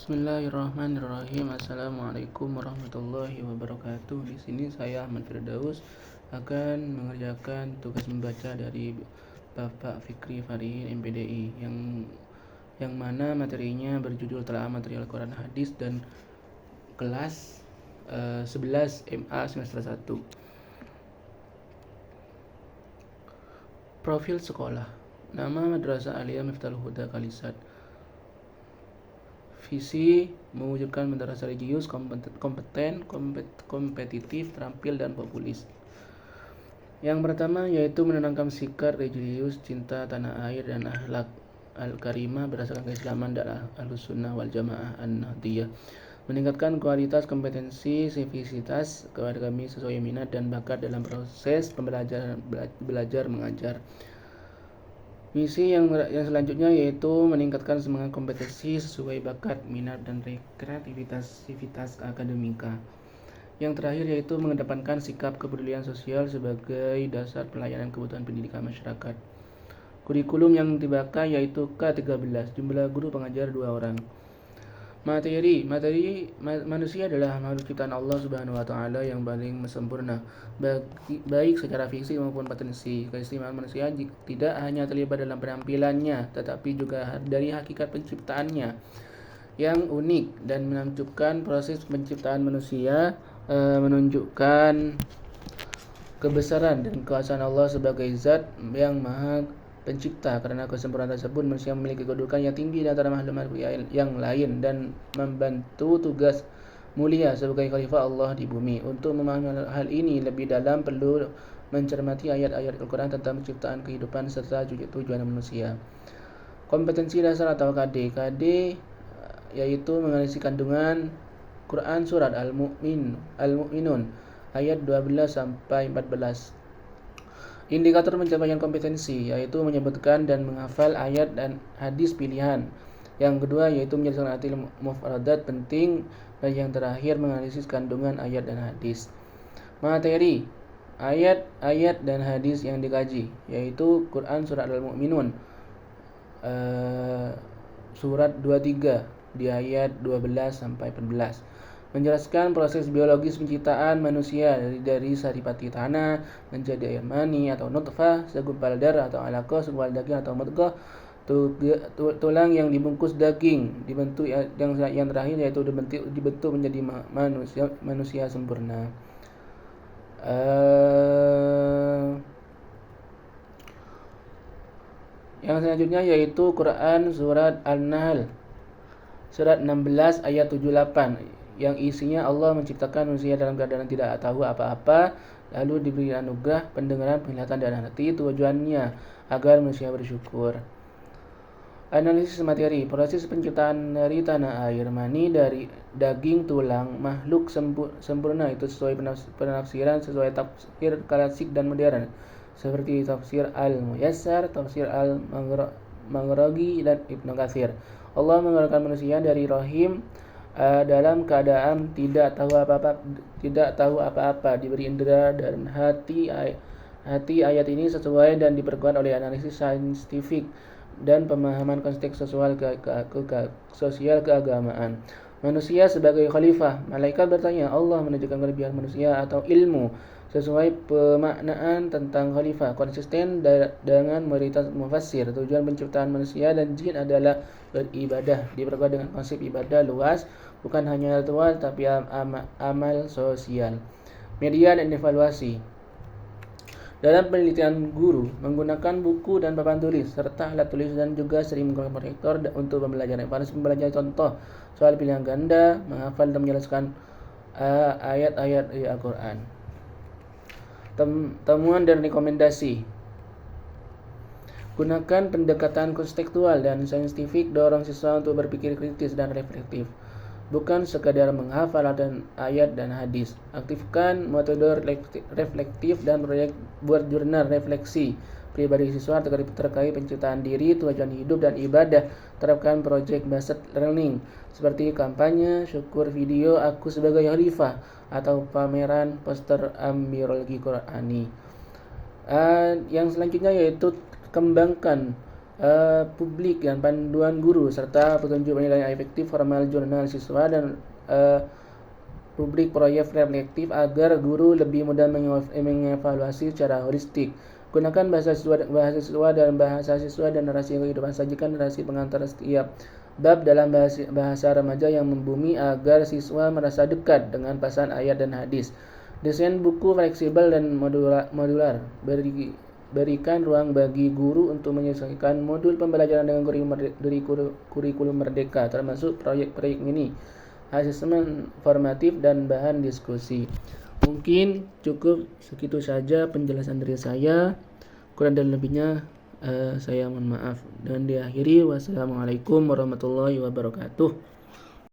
Bismillahirrahmanirrahim. Assalamualaikum warahmatullahi wabarakatuh. Di sini saya Ahmad Firdaus akan mengerjakan tugas membaca dari Bapak Fikri Farihin MPDI yang mana materinya berjudul Telaah Material Quran Hadis dan kelas 11 MA semester 1. Profil sekolah. Nama Madrasah Aliyah Miftahul Huda Kalisat. Visi mewujudkan madrasah religius kompeten, kompetitif, terampil, dan populis. Yang pertama yaitu menanamkan sikap religius, cinta tanah air, dan akhlak al-karimah berdasarkan keislaman dan Ahlussunnah wal Jamaah An-Nahdiyah. Meningkatkan kualitas kompetensi, sivitas kepada kami sesuai minat dan bakat dalam proses pembelajaran belajar mengajar. Misi yang selanjutnya yaitu meningkatkan semangat kompetensi sesuai bakat, minat, dan kreativitas akademika. Yang terakhir yaitu mengedepankan sikap kepedulian sosial sebagai dasar pelayanan kebutuhan pendidikan masyarakat. Kurikulum yang dipakai yaitu K13, jumlah guru pengajar 2 orang. Materi manusia adalah makhluk ciptaan Allah Subhanahu wa taala yang paling sempurna, baik secara fisik maupun potensi. Keistimewaan manusia tidak hanya terlibat dalam penampilannya, tetapi juga dari hakikat penciptaannya yang unik dan menunjukkan proses penciptaan manusia menunjukkan kebesaran dan kekuasaan Allah sebagai zat yang maha pencipta. Karena kesempurnaan tersebut, manusia memiliki kedudukan yang tinggi di antara makhluk yang lain dan membantu tugas mulia sebagai khalifah Allah di bumi. Untuk memahami hal ini lebih dalam, perlu mencermati ayat-ayat Al-Quran tentang penciptaan kehidupan serta tujuan manusia. Kompetensi dasar atau KD. KD yaitu menganalisis kandungan Quran surat Al-Mu'minun ayat 12 sampai 14. Indikator pencapaian kompetensi yaitu menyebutkan dan menghafal ayat dan hadis pilihan. Yang kedua yaitu menjelaskan arti mufradat penting, dan yang terakhir menganalisis kandungan ayat dan hadis. Materi ayat dan hadis yang dikaji yaitu Quran surat Al-Mu'minun surat 23 di ayat 12 sampai 14. Menjelaskan proses biologis penciptaan manusia dari saripati tanah menjadi air mani atau nutfah, segumpal darah atau alaqah, segumpal daging atau mudghah, tulang yang dibungkus daging, dibentuk yang terakhir yaitu dibentuk menjadi manusia sempurna. Yang selanjutnya yaitu Quran surat An-Nahl surat 16 ayat 78 yang isinya Allah menciptakan manusia dalam keadaan tidak tahu apa-apa, lalu diberi anugerah pendengaran, penglihatan, dan hati. Tujuannya agar manusia bersyukur. Analisis materi. Proses penciptaan dari tanah air mani dari daging tulang makhluk sempurna itu sesuai penafsiran sesuai tafsir klasik dan modern seperti tafsir Al-Muyassar, tafsir Al-Maghribi, dan Ibnu Katsir. Allah mengeluarkan manusia dari rahim dalam keadaan tidak tahu apa-apa, diberi indera dan hati. Ayat ini sesuai dan diperkuat oleh analisis saintifik dan pemahaman konteks sosial keagamaan. Manusia sebagai khalifah. Malaikat bertanya, Allah menunjukkan kelebihan manusia atau ilmu sesuai pemaknaan tentang khalifah, konsisten dengan mayoritas mufassir. Tujuan penciptaan manusia dan jin adalah beribadah, diperkuat dengan konsep ibadah luas, bukan hanya ritual tapi amal sosial. Media dan evaluasi. Dalam penelitian, guru menggunakan buku dan papan tulis serta alat tulis dan juga sering menggunakan proyektor untuk pembelajaran. Evaluasi pembelajaran contoh soal pilihan ganda, menghafal dan menjelaskan ayat-ayat Al-Quran. Temuan dan rekomendasi. Gunakan pendekatan kontekstual dan saintifik, dorong siswa untuk berpikir kritis dan reflektif, bukan sekadar menghafal ayat dan hadis. Aktifkan metode reflektif dan proyek buat jurnal refleksi pribadi siswa terkait penciptaan diri, tujuan hidup, dan ibadah. Terapkan project based learning seperti kampanye, syukur video aku sebagai khalifah, atau pameran poster ambirologi Qurani. Yang selanjutnya yaitu kembangkan publik dan panduan guru serta petunjuk penilaian efektif formal jurnal siswa dan publik proyek reflektif agar guru lebih mudah mengevaluasi secara holistik. Gunakan bahasa siswa dan narasi kehidupan. Sajikan narasi pengantar setiap bab dalam bahasa remaja yang membumi agar siswa merasa dekat dengan pesan ayat dan hadis. Desain buku fleksibel dan modular. Berikan ruang bagi guru untuk menyesuaikan modul pembelajaran dengan kurikulum merdeka, termasuk proyek-proyek mini, asesmen formatif, dan bahan diskusi. Mungkin cukup segitu saja penjelasan dari saya. Kurang dan lebihnya saya mohon maaf. Dan diakhiri, wassalamualaikum warahmatullahi wabarakatuh.